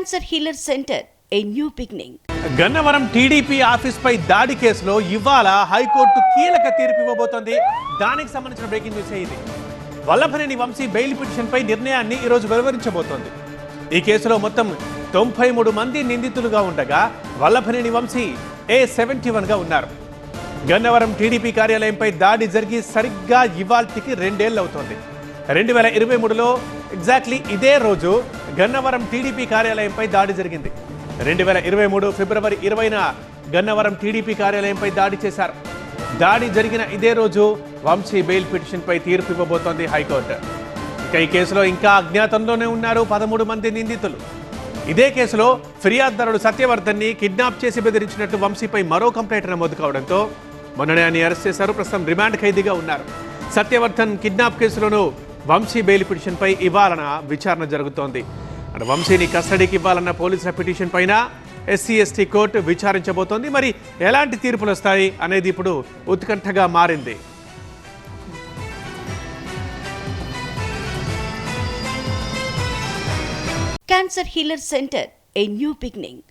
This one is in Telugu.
Cancer healer centre a new beginning. Gannavaram TDP office పై దాడి కేసులో ఇవాళ హైకోర్టు కీలక తీర్పు ఇవ్వబోతోంది. దానికి సంబంధించిన బ్రేకింగ్ న్యూస్ ఇది. వల్లభనేని వంశీ బెయిల్ పిటిషన్ పై నిర్ణయాన్ని ఈరోజు వెలువరించబోతోంది. ఈ కేసులో మొత్తం 93 మంది నిందితులుగా ఉండగా వల్లభనేని వంశీ A71 గా ఉన్నారు. గన్నవరం టీడీపీ కార్యాలయంపై దాడి జరిగి సరిగ్గా ఇవాల్టికి 2 ఏళ్లు అవుతోంది. 2023లో ఎగ్జాక్ట్లీ ఇదే రోజు గన్నవరం టీడీపీ కార్యాలయంపై దాడి జరిగింది. 2023 ఫిబ్రవరి 20న గన్నవరం టీడీపీ కార్యాలయంపై దాడి చేశారు. దాడి జరిగిన ఇదే రోజు వంశీ బెయిల్ పిటిషన్పై తీర్పు ఇవ్వబోతోంది హైకోర్టు. ఇక ఈ కేసులో ఇంకా అజ్ఞాతంలోనే ఉన్నారు 13 మంది నిందితులు. ఇదే కేసులో ఫిర్యాదుదారుడు సత్యవర్ధన్ని కిడ్నాప్ చేసి బెదిరించినట్టు వంశీపై మరో కంప్లైంట్ నమోదు కావడంతో మొన్ననే ఆయన అరెస్ట్ చేశారు. ప్రస్తుతం రిమాండ్ ఖైదీగా ఉన్నారు. సత్యవర్ధన్ కిడ్నాప్ కేసులోనూ వంశీ బెయిల్ పిటిషన్పై ఇవ్వాలన్న విచారణ జరుగుతోంది. వంశీని కస్టడీకి ఇవ్వాలన్న పోలీసుల పిటిషన్ పైన SC/ST కోర్టు విచారించబోతోంది. మరి ఎలాంటి తీర్పులు వస్తాయి అనేది ఇప్పుడు ఉత్కంఠగా మారింది. Cancer healer centre a new beginning.